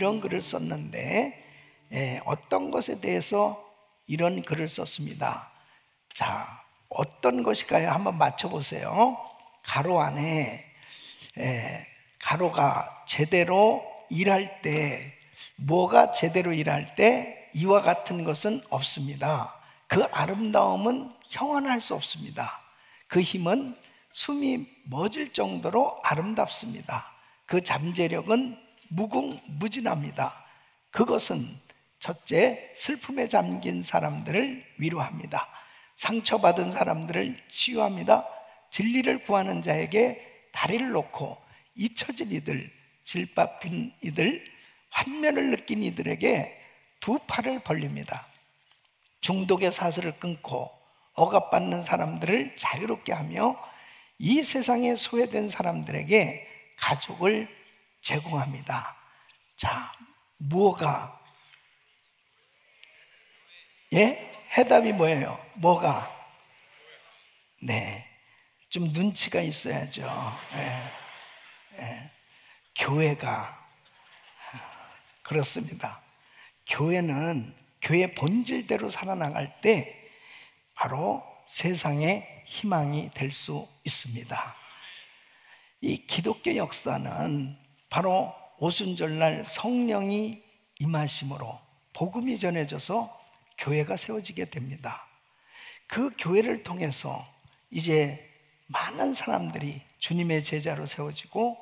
이런 글을 썼는데 어떤 것에 대해서 이런 글을 썼습니다. 자, 어떤 것일까요? 한번 맞춰보세요. 가로 안에 가로가 제대로 일할 때, 뭐가 제대로 일할 때 이와 같은 것은 없습니다. 그 아름다움은 형언할 수 없습니다. 그 힘은 숨이 멎을 정도로 아름답습니다. 그 잠재력은 무궁무진합니다. 그것은 첫째, 슬픔에 잠긴 사람들을 위로합니다. 상처받은 사람들을 치유합니다. 진리를 구하는 자에게 다리를 놓고 잊혀진 이들, 질밥힌 이들, 환멸을 느낀 이들에게 두 팔을 벌립니다. 중독의 사슬을 끊고 억압받는 사람들을 자유롭게 하며 이 세상에 소외된 사람들에게 가족을 제공합니다. 자, 무엇가? 해답이 뭐예요? 뭐가? 네, 좀 눈치가 있어야죠. 교회가 그렇습니다. 교회는 교회 본질대로 살아나갈 때 바로 세상의 희망이 될 수 있습니다. 이 기독교 역사는 바로 오순절날 성령이 임하심으로 복음이 전해져서 교회가 세워지게 됩니다. 그 교회를 통해서 이제 많은 사람들이 주님의 제자로 세워지고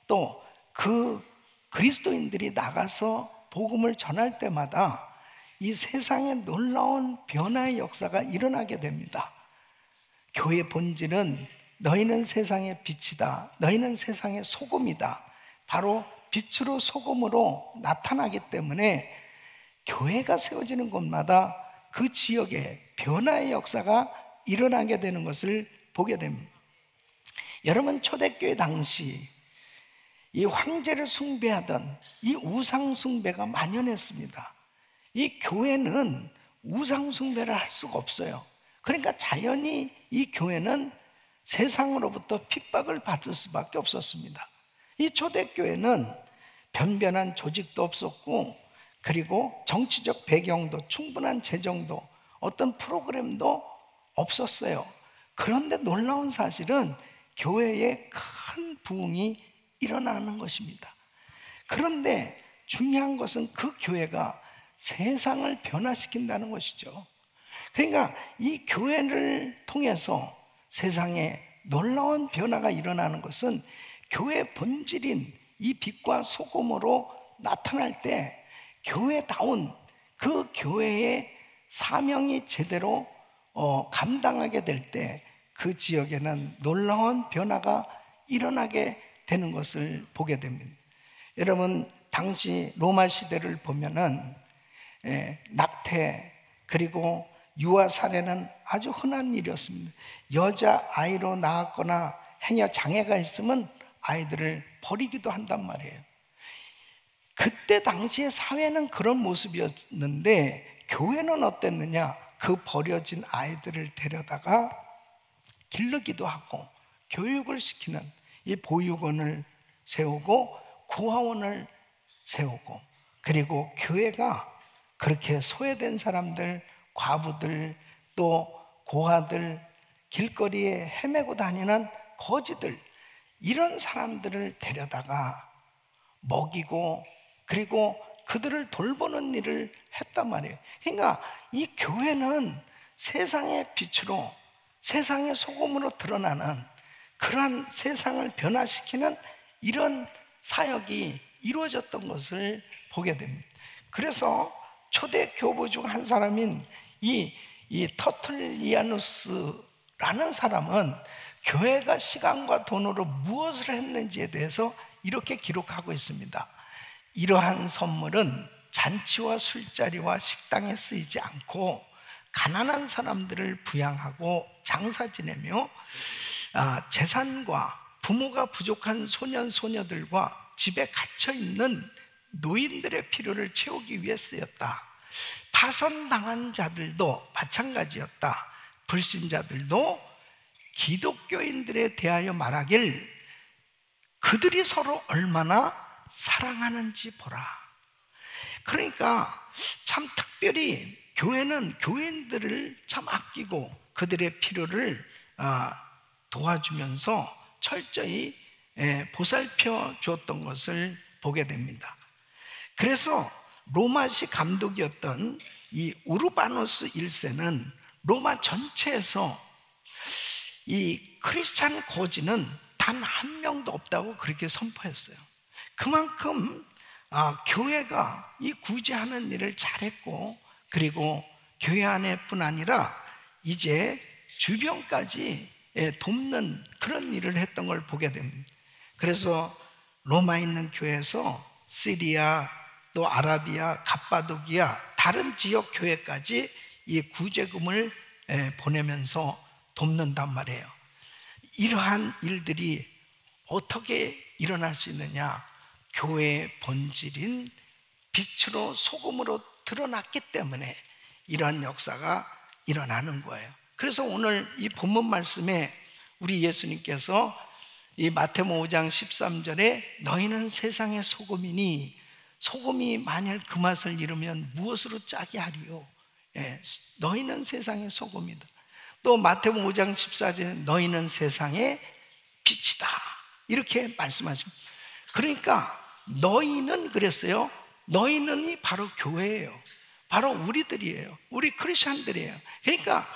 또 그 그리스도인들이 나가서 복음을 전할 때마다 이 세상에 놀라운 변화의 역사가 일어나게 됩니다. 교회의 본질은 너희는 세상의 빛이다, 너희는 세상의 소금이다, 바로 빛으로 소금으로 나타나기 때문에 교회가 세워지는 곳마다 그 지역에 변화의 역사가 일어나게 되는 것을 보게 됩니다. 여러분, 초대교회 당시 이 황제를 숭배하던 이 우상 숭배가 만연했습니다. 이 교회는 우상 숭배를 할 수가 없어요. 그러니까 자연히 이 교회는 세상으로부터 핍박을 받을 수밖에 없었습니다. 이 초대교회는 변변한 조직도 없었고, 그리고 정치적 배경도, 충분한 재정도, 어떤 프로그램도 없었어요. 그런데 놀라운 사실은 교회에 큰 부흥이 일어나는 것입니다. 그런데 중요한 것은 그 교회가 세상을 변화시킨다는 것이죠. 그러니까 이 교회를 통해서 세상에 놀라운 변화가 일어나는 것은 교회의 본질인 이 빛과 소금으로 나타날 때 교회다운 그 교회의 사명이 제대로 감당하게 될 때 그 지역에는 놀라운 변화가 일어나게 되는 것을 보게 됩니다. 여러분, 당시 로마 시대를 보면은 낙태 그리고 유아 살해는 아주 흔한 일이었습니다. 여자 아이로 낳았거나 행여 장애가 있으면 아이들을 버리기도 한단 말이에요. 그때 당시의 사회는 그런 모습이었는데 교회는 어땠느냐? 그 버려진 아이들을 데려다가 기르기도 하고 교육을 시키는 이 보육원을 세우고 구하원을 세우고, 그리고 교회가 그렇게 소외된 사람들, 과부들, 또 고아들, 길거리에 헤매고 다니는 거지들, 이런 사람들을 데려다가 먹이고 그리고 그들을 돌보는 일을 했단 말이에요. 그러니까 이 교회는 세상의 빛으로, 세상의 소금으로 드러나는 그러한 세상을 변화시키는 이런 사역이 이루어졌던 것을 보게 됩니다. 그래서 초대 교부 중 한 사람인 이 터툴리아누스라는 사람은 교회가 시간과 돈으로 무엇을 했는지에 대해서 이렇게 기록하고 있습니다. 이러한 선물은 잔치와 술자리와 식당에 쓰이지 않고 가난한 사람들을 부양하고 장사 지내며 재산과 부모가 부족한 소년 소녀들과 집에 갇혀있는 노인들의 필요를 채우기 위해 쓰였다. 파선당한 자들도 마찬가지였다. 불신자들도 기독교인들에 대하여 말하길 그들이 서로 얼마나 사랑하는지 보라. 그러니까 참 특별히 교회는 교인들을 참 아끼고 그들의 필요를 도와주면서 철저히 보살펴 주었던 것을 보게 됩니다. 그래서 로마시 감독이었던 이 우르바누스 1세는 로마 전체에서 이 크리스찬 거지는 단 한 명도 없다고 그렇게 선포했어요. 그만큼 교회가 이 구제하는 일을 잘했고, 그리고 교회 안에뿐 아니라 이제 주변까지 돕는 그런 일을 했던 걸 보게 됩니다. 그래서 로마에 있는 교회에서 시리아, 또 아라비아, 갑바도기아 다른 지역 교회까지 이 구제금을 보내면서 돕는단 말이에요. 이러한 일들이 어떻게 일어날 수 있느냐? 교회의 본질인 빛으로 소금으로 드러났기 때문에 이러한 역사가 일어나는 거예요. 그래서 오늘 이 본문 말씀에 우리 예수님께서 이 마태복음 5장 13절에 너희는 세상의 소금이니 소금이 만일 그 맛을 잃으면 무엇으로 짜게 하리요? 너희는 세상의 소금이다. 또 마태복음 5장 14절에 너희는 세상의 빛이다, 이렇게 말씀하십니다. 그러니까 너희는 그랬어요. 너희는이 바로 교회예요. 바로 우리들이에요. 우리 크리스천들이에요. 그러니까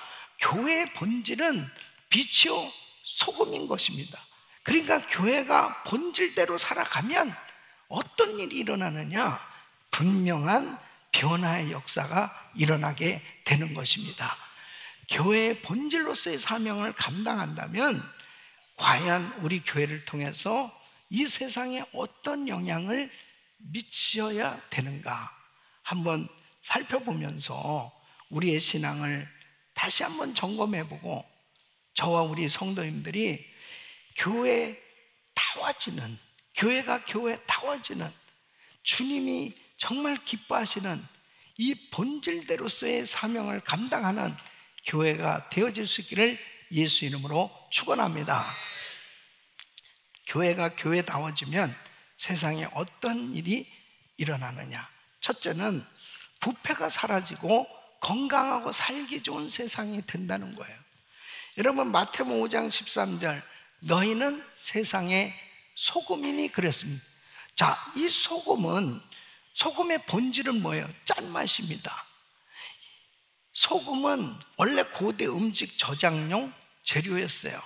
교회의 본질은 빛이요 소금인 것입니다. 그러니까 교회가 본질대로 살아가면 어떤 일이 일어나느냐? 분명한 변화의 역사가 일어나게 되는 것입니다. 교회의 본질로서의 사명을 감당한다면 과연 우리 교회를 통해서 이 세상에 어떤 영향을 미쳐야 되는가 한번 살펴보면서 우리의 신앙을 다시 한번 점검해보고, 저와 우리 성도님들이 교회가 교회다워지는 주님이 정말 기뻐하시는 이 본질대로서의 사명을 감당하는 교회가 되어질 수 있기를 예수 이름으로 축원합니다. 교회가 교회다워지면 세상에 어떤 일이 일어나느냐? 첫째는 부패가 사라지고 건강하고 살기 좋은 세상이 된다는 거예요. 여러분, 마태복음 5장 13절 너희는 세상의 소금이니 그랬습니다. 자, 이 소금의 본질은 뭐예요? 짠맛입니다. 소금은 원래 고대 음식 저장용 재료였어요.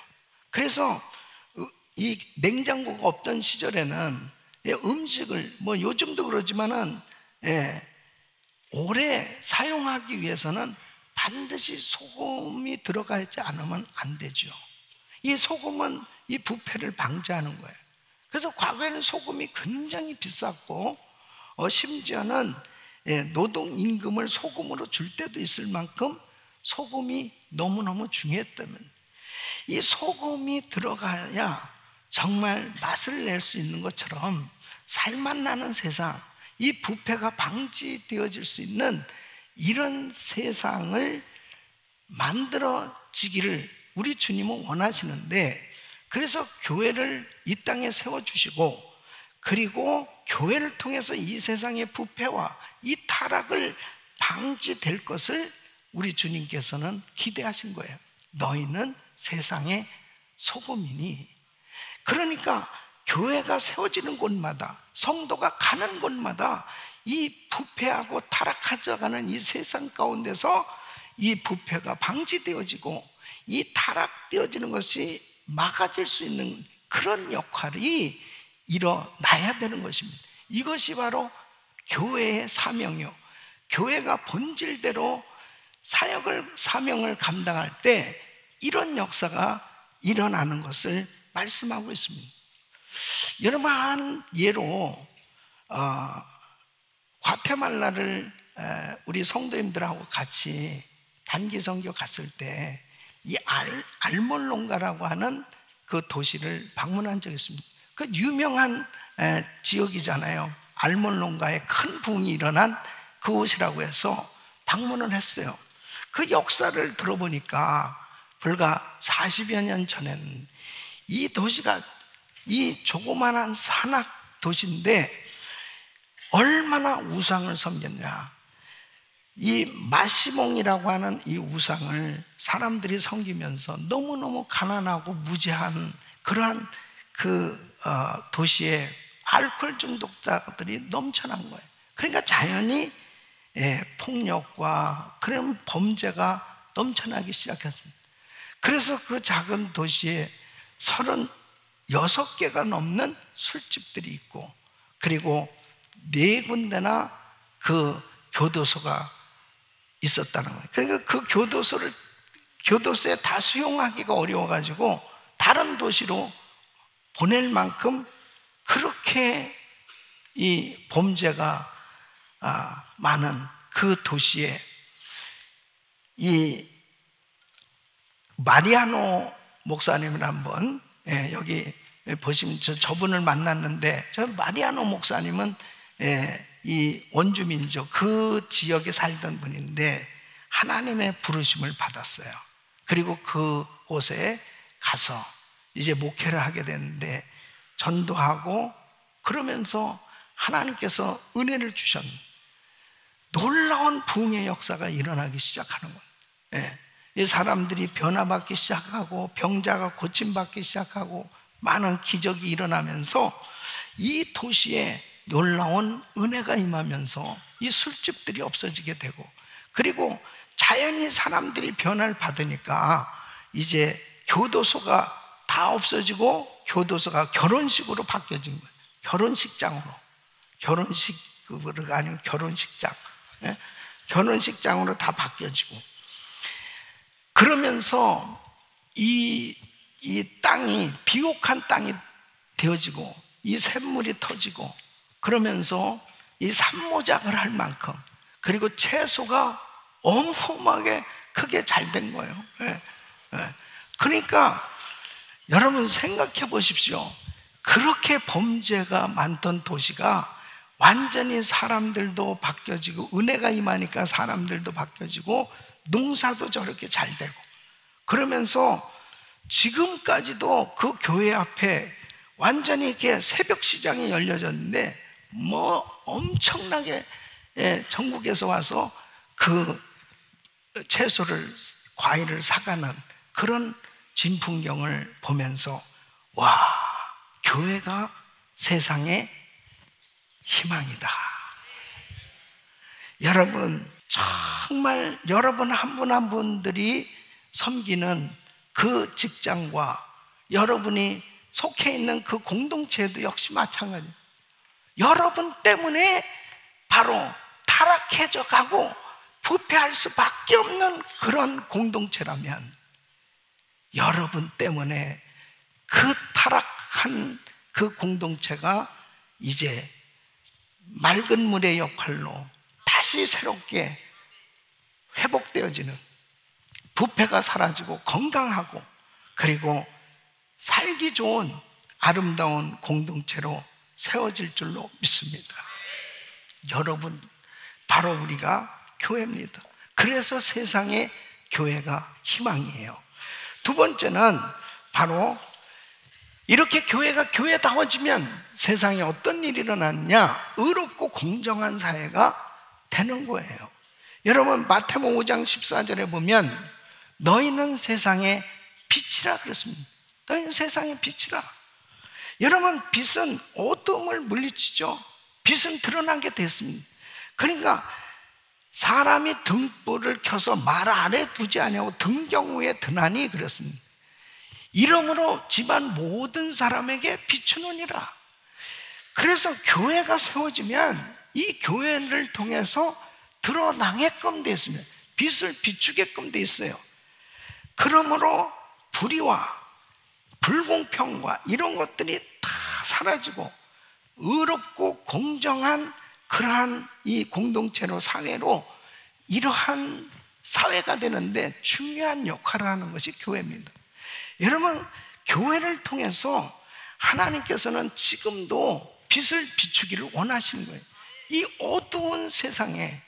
그래서 이 냉장고가 없던 시절에는 음식을 요즘도 그러지만은 오래 사용하기 위해서는 반드시 소금이 들어가 있지 않으면 안 되죠. 이 소금은 이 부패를 방지하는 거예요. 그래서 과거에는 소금이 굉장히 비쌌고 심지어는 노동 임금을 소금으로 줄 때도 있을 만큼 소금이 너무너무 중요했다면, 이 소금이 들어가야 정말 맛을 낼 수 있는 것처럼 살맛 나는 세상, 이 부패가 방지되어질 수 있는 이런 세상을 만들어지기를 우리 주님은 원하시는데, 그래서 교회를 이 땅에 세워주시고, 그리고 교회를 통해서 이 세상의 부패와 이 타락을 방지될 것을 우리 주님께서는 기대하신 거예요. 너희는 세상의 소금이니. 그러니까 교회가 세워지는 곳마다, 성도가 가는 곳마다 이 부패하고 타락하져가는 이 세상 가운데서 이 부패가 방지되어지고 이 타락되어지는 것이 막아질 수 있는 그런 역할이 일어나야 되는 것입니다. 이것이 바로 교회의 사명이요, 교회가 본질대로 사명을 감당할 때 이런 역사가 일어나는 것을 말씀하고 있습니다. 여러분, 한 예로 과테말라를 우리 성도님들하고 같이 단기 선교 갔을 때 이 알몰롱가라고 하는 그 도시를 방문한 적이 있습니다. 그 유명한 지역이잖아요. 알몰롱가에 큰 붕이 일어난 그곳이라고 해서 방문을 했어요. 그 역사를 들어보니까 불과 40여 년 전에는 이 도시가 이 조그만한 산악 도시인데 얼마나 우상을 섬겼냐. 이 마시몽이라고 하는 이 우상을 사람들이 섬기면서 너무너무 가난하고 무지한 그러한 도시에 알코올 중독자들이 넘쳐난 거예요. 그러니까 자연히 폭력과 그런 범죄가 넘쳐나기 시작했습니다. 그래서 그 작은 도시에 36개가 넘는 술집들이 있고, 그리고 4군데나 그 교도소가 있었다는 거예요. 그러니까 그 교도소에 다 수용하기가 어려워가지고 다른 도시로 보낼 만큼 그렇게 이 범죄가 많은 그 도시에 이 마리아노 목사님을 한번, 여기 보시면 저분을 만났는데, 저 마리아노 목사님은 이 원주민족 그 지역에 살던 분인데 하나님의 부르심을 받았어요. 그리고 그곳에 가서 이제 목회를 하게 됐는데 전도하고 그러면서 하나님께서 은혜를 주셨는 놀라운 부흥의 역사가 일어나기 시작하는 거예요. 이 사람들이 변화받기 시작하고 병자가 고침받기 시작하고 많은 기적이 일어나면서 이 도시에 놀라운 은혜가 임하면서 이 술집들이 없어지게 되고, 그리고 자연히 사람들이 변화를 받으니까 이제 교도소가 다 없어지고 교도소가 결혼식으로 바뀌어진 거예요. 결혼식장으로. 결혼식으로가 아니고 결혼식장. 결혼식장으로 다 바뀌어지고, 그러면서 이 땅이 비옥한 땅이 되어지고 이 샘물이 터지고, 그러면서 이 산모작을 할 만큼, 그리고 채소가 어마어마하게 크게 잘 된 거예요. 그러니까 여러분 생각해 보십시오. 그렇게 범죄가 많던 도시가 완전히 사람들도 바뀌어지고, 은혜가 임하니까 사람들도 바뀌어지고, 농사도 저렇게 잘 되고, 그러면서 지금까지도 그 교회 앞에 완전히 이렇게 새벽 시장이 열려졌는데 엄청나게 전국에서 와서 그 채소를, 과일을 사가는 그런 진풍경을 보면서, 와, 교회가 세상의 희망이다. 여러분, 정말 여러분 한 분 한 분들이 섬기는 그 직장과 여러분이 속해 있는 그 공동체도 역시 마찬가지예요. 여러분 때문에 바로 타락해져 가고 부패할 수밖에 없는 그런 공동체라면, 여러분 때문에 그 타락한 그 공동체가 이제 맑은 물의 역할로 다시 새롭게 회복되어지는, 부패가 사라지고 건강하고 그리고 살기 좋은 아름다운 공동체로 세워질 줄로 믿습니다. 여러분, 바로 우리가 교회입니다. 그래서 세상에 교회가 희망이에요. 두 번째는 바로 이렇게 교회가 교회다워지면 세상에 어떤 일이 일어나느냐? 의롭고 공정한 사회가 되는 거예요. 여러분, 마태복음 5장 14절에 보면 너희는 세상의 빛이라 그랬습니다. 너희는 세상의 빛이라. 여러분, 빛은 어둠을 물리치죠. 빛은 드러나게 됐습니다. 그러니까 사람이 등불을 켜서 말 아래 두지 아니하고 등경 위에 드나니 그랬습니다. 이러므로 집안 모든 사람에게 비추느니라. 그래서 교회가 세워지면 이 교회를 통해서 드러나게끔 되어 있습니다. 빛을 비추게끔 되어 있어요. 그러므로 불의와 불공평과 이런 것들이 다 사라지고 의롭고 공정한 그러한 이 공동체로, 사회로, 이러한 사회가 되는데 중요한 역할을 하는 것이 교회입니다. 여러분, 교회를 통해서 하나님께서는 지금도 빛을 비추기를 원하시는 거예요. 이 어두운 세상에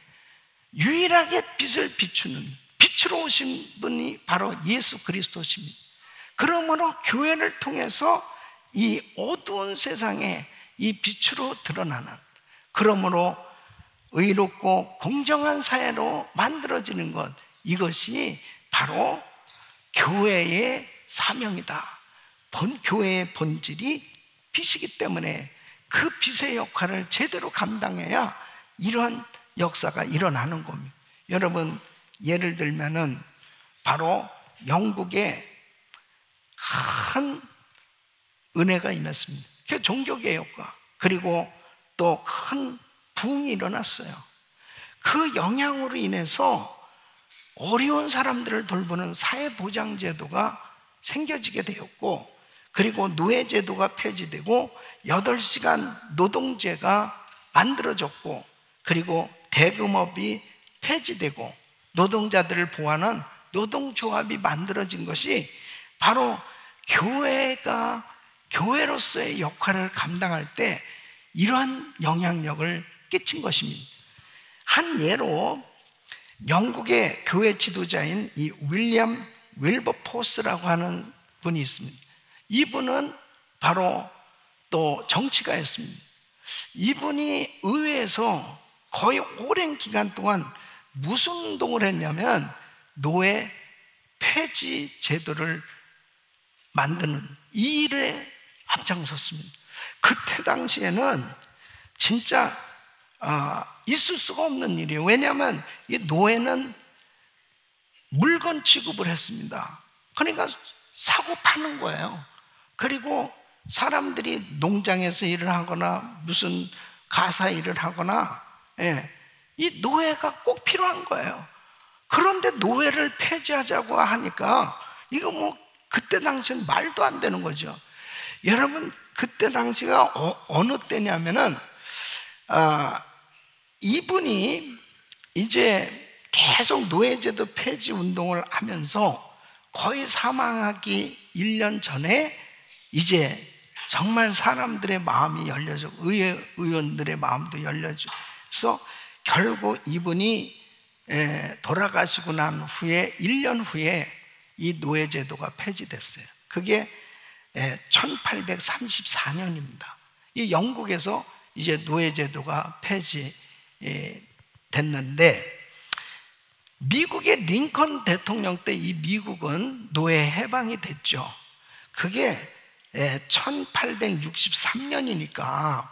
유일하게 빛을 비추는, 빛으로 오신 분이 바로 예수 그리스도십니다. 그러므로 교회를 통해서 이 어두운 세상에 이 빛으로 드러나는 그러므로 의롭고 공정한 사회로 만들어지는 것, 이것이 바로 교회의 사명이다. 교회의 본질이 빛이기 때문에 그 빛의 역할을 제대로 감당해야 이런 역사가 일어나는 겁니다. 여러분, 예를 들면은 바로 영국에 큰 은혜가 임했습니다. 그 종교개혁과 그리고 또 큰 부흥이 일어났어요. 그 영향으로 인해서 어려운 사람들을 돌보는 사회보장제도가 생겨지게 되었고, 그리고 노예제도가 폐지되고 8시간 노동제가 만들어졌고, 그리고 대금업이 폐지되고 노동자들을 보호하는 노동조합이 만들어진 것이 바로 교회가 교회로서의 역할을 감당할 때 이러한 영향력을 끼친 것입니다. 한 예로 영국의 교회 지도자인 이 윌리엄 윌버포스라고 하는 분이 있습니다. 이분은 바로 또 정치가였습니다. 이분이 의회에서 거의 오랜 기간 동안 무슨 운동을 했냐면 노예 폐지 제도를 만드는 이 일에 앞장섰습니다. 그때 당시에는 진짜 있을 수가 없는 일이에요. 왜냐하면 이 노예는 물건 취급을 했습니다. 그러니까 사고 파는 거예요. 그리고 사람들이 농장에서 일을 하거나 무슨 가사 일을 하거나, 이 노예가 꼭 필요한 거예요. 그런데 노예를 폐지하자고 하니까 이거 뭐 그때 당시엔 말도 안 되는 거죠. 여러분, 그때 당시가 어느 때냐면은 이분이 이제 계속 노예제도 폐지 운동을 하면서 거의 사망하기 1년 전에 이제 정말 사람들의 마음이 열려져, 의원들의 마음도 열려져서 결국 이분이 돌아가시고 난 후에 1년 후에 이 노예제도가 폐지됐어요. 그게 1834년입니다. 이 영국에서 이제 노예제도가 폐지됐는데, 미국의 링컨 대통령 때 이 미국은 노예 해방이 됐죠. 그게 1863년이니까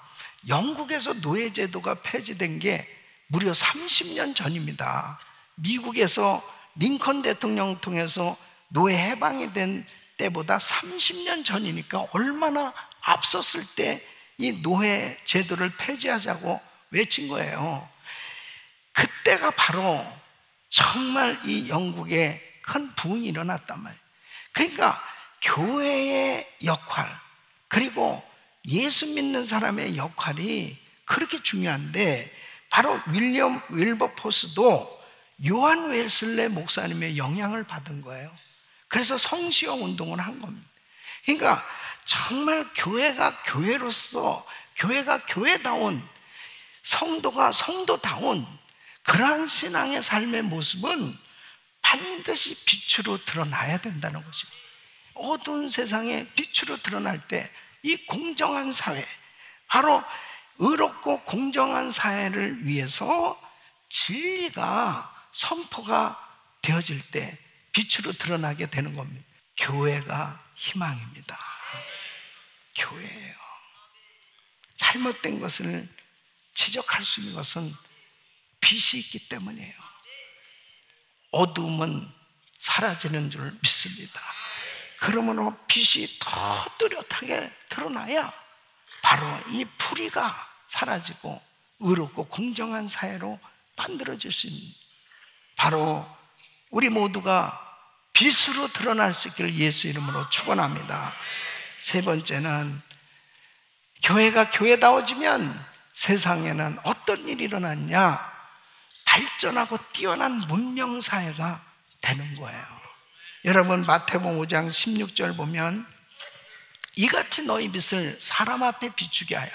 영국에서 노예제도가 폐지된 게 무려 30년 전입니다. 미국에서 링컨 대통령 통해서 노예 해방이 된 때보다 30년 전이니까 얼마나 앞섰을 때 이 노예 제도를 폐지하자고 외친 거예요. 그때가 바로 정말 이 영국에 큰 부흥이 일어났단 말이에요. 그러니까 교회의 역할, 그리고 예수 믿는 사람의 역할이 그렇게 중요한데, 바로 윌리엄 윌버포스도 요한 웨슬레 목사님의 영향을 받은 거예요. 그래서 성시형 운동을 한 겁니다. 그러니까 정말 교회가 교회로서, 교회가 교회다운, 성도가 성도다운 그러한 신앙의 삶의 모습은 반드시 빛으로 드러나야 된다는 것이죠. 어두운 세상에 빛으로 드러날 때 이 공정한 사회, 바로 의롭고 공정한 사회를 위해서 진리가 선포가 되어질 때 빛으로 드러나게 되는 겁니다. 교회가 희망입니다. 교회예요. 잘못된 것을 지적할 수 있는 것은 빛이 있기 때문이에요. 어두움은 사라지는 줄 믿습니다. 그러므로 빛이 더 뚜렷하게 드러나야 바로 이 불의가 사라지고 의롭고 공정한 사회로 만들어질 수 있는, 바로 우리 모두가 빛으로 드러날 수 있기를 예수 이름으로 축원합니다. 세 번째는, 교회가 교회다워지면 세상에는 어떤 일이 일어났냐? 발전하고 뛰어난 문명사회가 되는 거예요. 여러분, 마태복음 5장 16절 보면 이같이 너희 빛을 사람 앞에 비추게 하여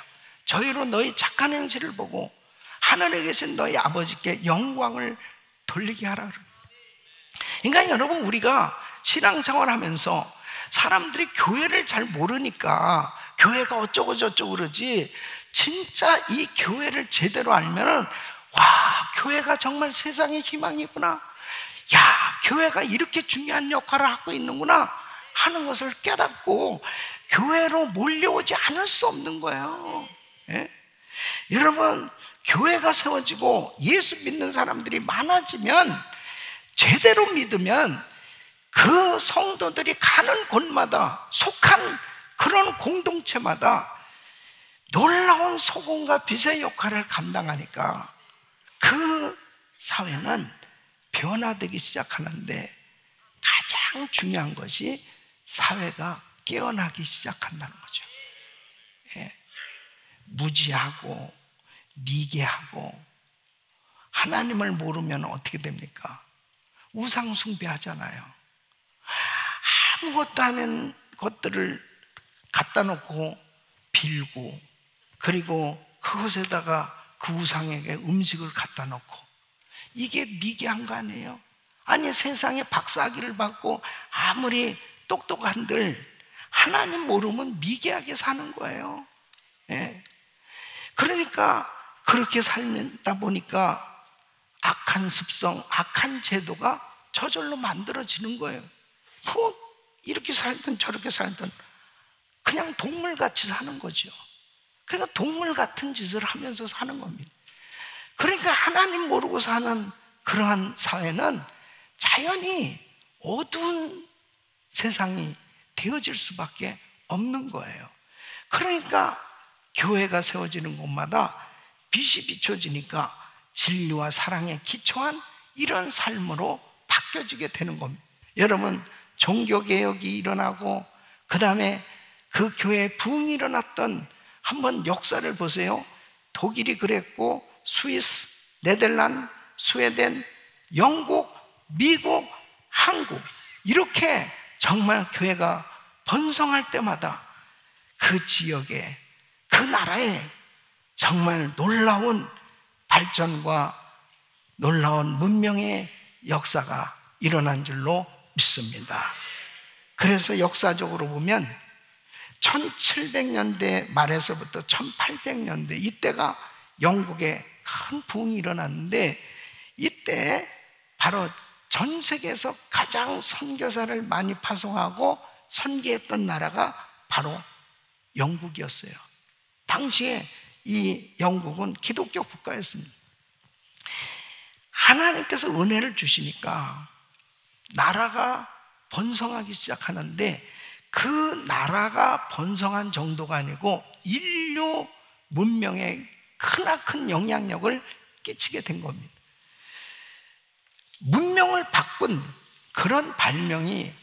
저희로 너희 착한 행실을 보고 하늘에 계신 너희 아버지께 영광을 돌리게 하라. 그러니까 여러분, 우리가 신앙생활 하면서 사람들이 교회를 잘 모르니까 교회가 어쩌고 저쩌고 그러지, 진짜 이 교회를 제대로 알면은 와, 교회가 정말 세상의 희망이구나, 야, 교회가 이렇게 중요한 역할을 하고 있는구나 하는 것을 깨닫고 교회로 몰려오지 않을 수 없는 거예요. 예? 여러분, 교회가 세워지고 예수 믿는 사람들이 많아지면, 제대로 믿으면 그 성도들이 가는 곳마다, 속한 그런 공동체마다 놀라운 소금과 빛의 역할을 감당하니까 그 사회는 변화되기 시작하는데, 가장 중요한 것이 사회가 깨어나기 시작한다는 거죠. 예. 무지하고 미개하고 하나님을 모르면 어떻게 됩니까? 우상 숭배하잖아요. 아무것도 아닌 것들을 갖다 놓고 빌고, 그리고 그것에다가 그 우상에게 음식을 갖다 놓고, 이게 미개한 거 아니에요? 아니, 세상에 박사학위를 받고 아무리 똑똑한들 하나님 모르면 미개하게 사는 거예요. 예. 그러니까 그렇게 살다 보니까 악한 습성, 악한 제도가 저절로 만들어지는 거예요. 이렇게 살든 저렇게 살든 그냥 동물같이 사는 거죠. 그러니까 동물 같은 짓을 하면서 사는 겁니다. 그러니까 하나님 모르고 사는 그러한 사회는 자연히 어두운 세상이 되어질 수밖에 없는 거예요. 그러니까 교회가 세워지는 곳마다 빛이 비춰지니까 진리와 사랑에 기초한 이런 삶으로 바뀌어지게 되는 겁니다. 여러분, 종교개혁이 일어나고 그 다음에 그 교회에 부흥이 일어났던 한번 역사를 보세요. 독일이 그랬고, 스위스, 네덜란드, 스웨덴, 영국, 미국, 한국, 이렇게 정말 교회가 번성할 때마다 그 지역에, 그 나라에 정말 놀라운 발전과 놀라운 문명의 역사가 일어난 줄로 믿습니다. 그래서 역사적으로 보면 1700년대 말에서부터 1800년대, 이때가 영국에 큰 부흥이 일어났는데, 이때 바로 전 세계에서 가장 선교사를 많이 파송하고 선교했던 나라가 바로 영국이었어요. 당시에 이 영국은 기독교 국가였습니다. 하나님께서 은혜를 주시니까 나라가 번성하기 시작하는데, 그 나라가 번성한 정도가 아니고 인류 문명에 크나큰 영향력을 끼치게 된 겁니다. 문명을 바꾼 그런 발명이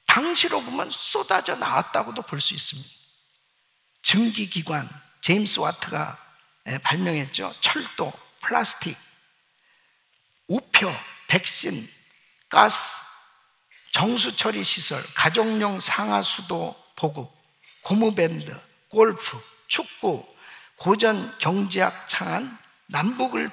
당시로 보면 쏟아져 나왔다고도 볼 수 있습니다. 증기기관, 제임스 와트가 발명했죠. 철도, 플라스틱, 우표, 백신, 가스, 정수처리 시설, 가정용 상하수도 보급, 고무밴드, 골프, 축구, 고전 경제학 창안, 남극을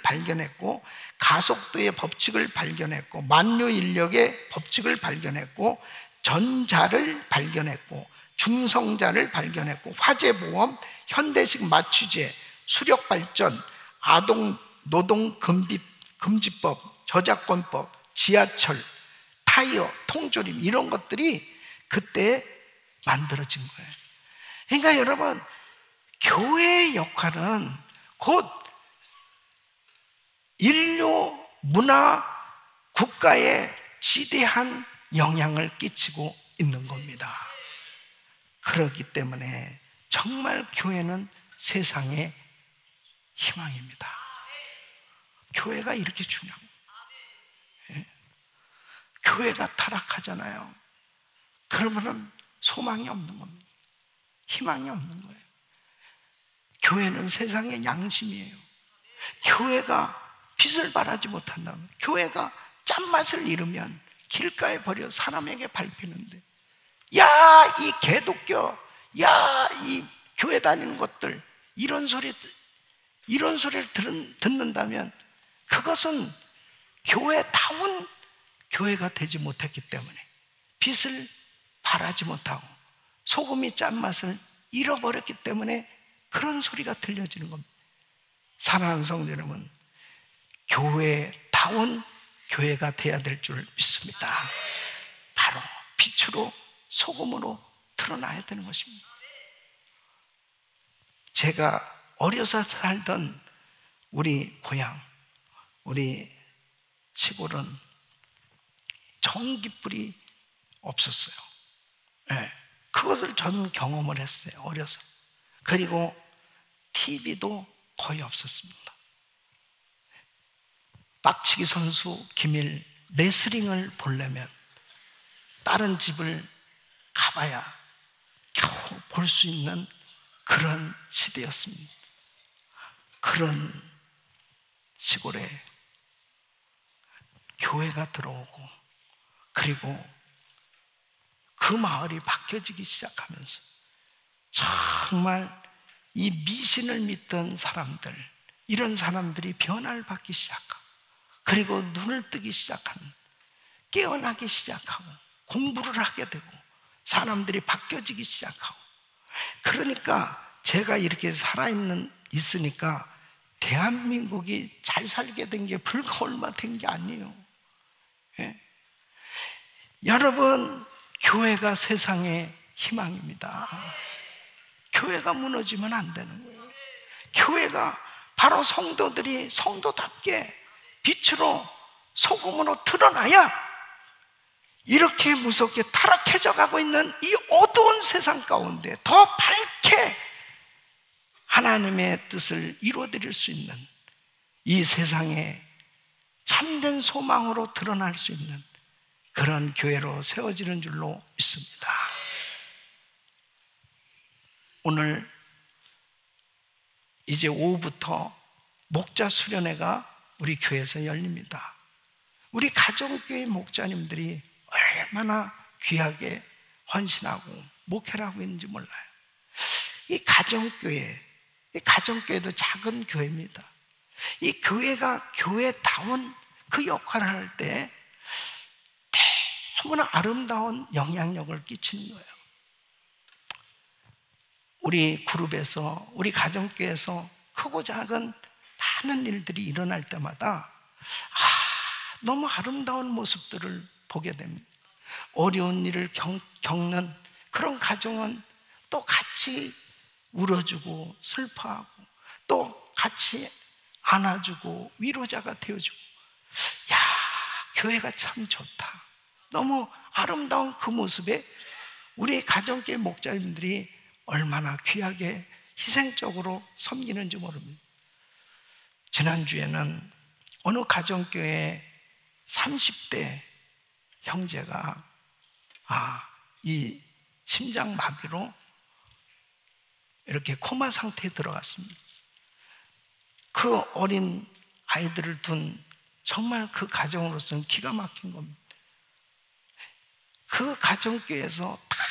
발견했고, 가속도의 법칙을 발견했고, 만유 인력의 법칙을 발견했고, 전자를 발견했고, 중성자를 발견했고, 화재보험, 현대식 마취제, 수력발전, 아동 노동 금지법, 저작권법, 지하철, 타이어, 통조림, 이런 것들이 그때 만들어진 거예요. 그러니까 여러분, 교회의 역할은 곧 인류, 문화, 국가에 지대한 영향을 끼치고 있는 겁니다. 그렇기 때문에 정말 교회는 세상의 희망입니다. 교회가 이렇게 중요합니다. 예? 교회가 타락하잖아요. 그러면은 소망이 없는 겁니다. 희망이 없는 거예요. 교회는 세상의 양심이에요. 교회가 빛을 발하지 못한다면, 교회가 짠맛을 잃으면 길가에 버려 사람에게 밟히는데, 야, 이 개독교, 야, 이 교회 다니는 것들, 이런 소리를 듣는다면 그것은 교회다운 교회가 되지 못했기 때문에, 빛을 발하지 못하고 소금이 짠맛을 잃어버렸기 때문에 그런 소리가 들려지는 겁니다. 사랑하는 성도 여러분, 교회다운 교회가 돼야 될 줄 믿습니다. 바로 빛으로 소금으로 드러나야 되는 것입니다. 제가 어려서 살던 우리 고향, 우리 시골은 전기불이 없었어요. 네, 그것을 저는 경험을 했어요, 어려서. 그리고 TV도 거의 없었습니다. 박치기 선수 김일 레슬링을 보려면 다른 집을 가봐야 겨우 볼 수 있는 그런 시대였습니다. 그런 시골에 교회가 들어오고, 그리고 그 마을이 바뀌어지기 시작하면서 정말 이 미신을 믿던 사람들, 이런 사람들이 변화를 받기 시작하고, 그리고 눈을 뜨기 시작하는, 깨어나기 시작하고, 공부를 하게 되고, 사람들이 바뀌어지기 시작하고. 그러니까 제가 이렇게 있으니까 대한민국이 잘 살게 된 게 불과 얼마 된 게 아니에요. 예? 여러분, 교회가 세상의 희망입니다. 교회가 무너지면 안 되는 거예요. 교회가 바로 성도들이 성도답게 빛으로 소금으로 드러나야 이렇게 무섭게 타락해져 가고 있는 이 어두운 세상 가운데 더 밝게 하나님의 뜻을 이루어드릴 수 있는, 이 세상에 참된 소망으로 드러날 수 있는 그런 교회로 세워지는 줄로 믿습니다. 오늘 이제 오후부터 목자 수련회가 우리 교회에서 열립니다. 우리 가정교회 목자님들이 얼마나 귀하게 헌신하고 목회를 하고 있는지 몰라요. 이 가정교회도 작은 교회입니다. 이 교회가 교회다운 그 역할을 할 때 너무나 아름다운 영향력을 끼치는 거예요. 우리 그룹에서, 우리 가정교회에서 크고 작은 많은 일들이 일어날 때마다 너무 아름다운 모습들을 보게 됩니다. 어려운 일을 겪는 그런 가정은 또 같이 울어주고 슬퍼하고, 또 같이 안아주고 위로자가 되어주고, 야, 교회가 참 좋다. 너무 아름다운 그 모습에 우리 가정교회 목자님들이 얼마나 귀하게 희생적으로 섬기는지 모릅니다. 지난주에는 어느 가정교회 30대 형제가 이 심장마비로 이렇게 코마 상태에 들어갔습니다. 그 어린 아이들을 둔 정말 그 가정으로서는 기가 막힌 겁니다. 그 가정교회에서 다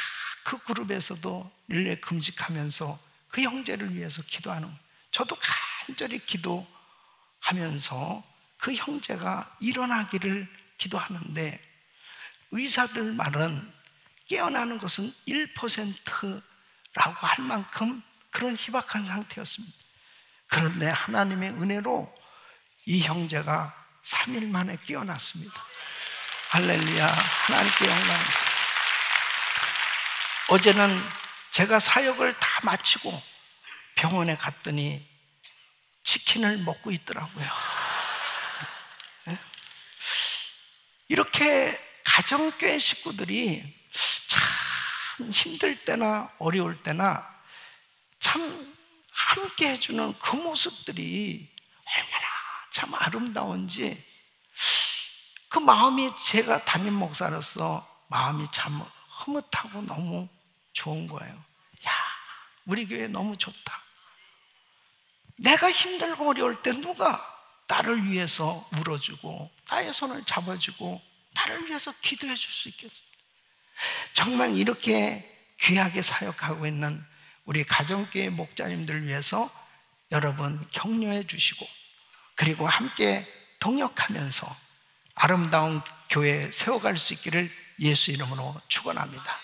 그 그룹에서도 릴레이 금식하면서 그 형제를 위해서 기도하는 거예요. 저도 간절히 기도하면서 그 형제가 일어나기를 기도하는데, 의사들 말은 깨어나는 것은 1%라고 할 만큼 그런 희박한 상태였습니다. 그런데 하나님의 은혜로 이 형제가 3일 만에 깨어났습니다. 할렐루야, 하나님께 영광. 어제는 제가 사역을 다 마치고 병원에 갔더니 치킨을 먹고 있더라고요. 이렇게 가정교회 식구들이 참 힘들 때나 어려울 때나 참 함께 해주는 그 모습들이 얼마나 참 아름다운지, 그 마음이, 제가 담임 목사로서 마음이 참 흐뭇하고 너무 좋은 거예요. 야, 우리 교회 너무 좋다. 내가 힘들고 어려울 때 누가 나를 위해서 울어주고 나의 손을 잡아주고 나를 위해서 기도해 줄 수 있겠습니까? 정말 이렇게 귀하게 사역하고 있는 우리 가정교회 목자님들을 위해서 여러분 격려해 주시고, 그리고 함께 동역하면서 아름다운 교회 세워갈 수 있기를 예수 이름으로 축원합니다.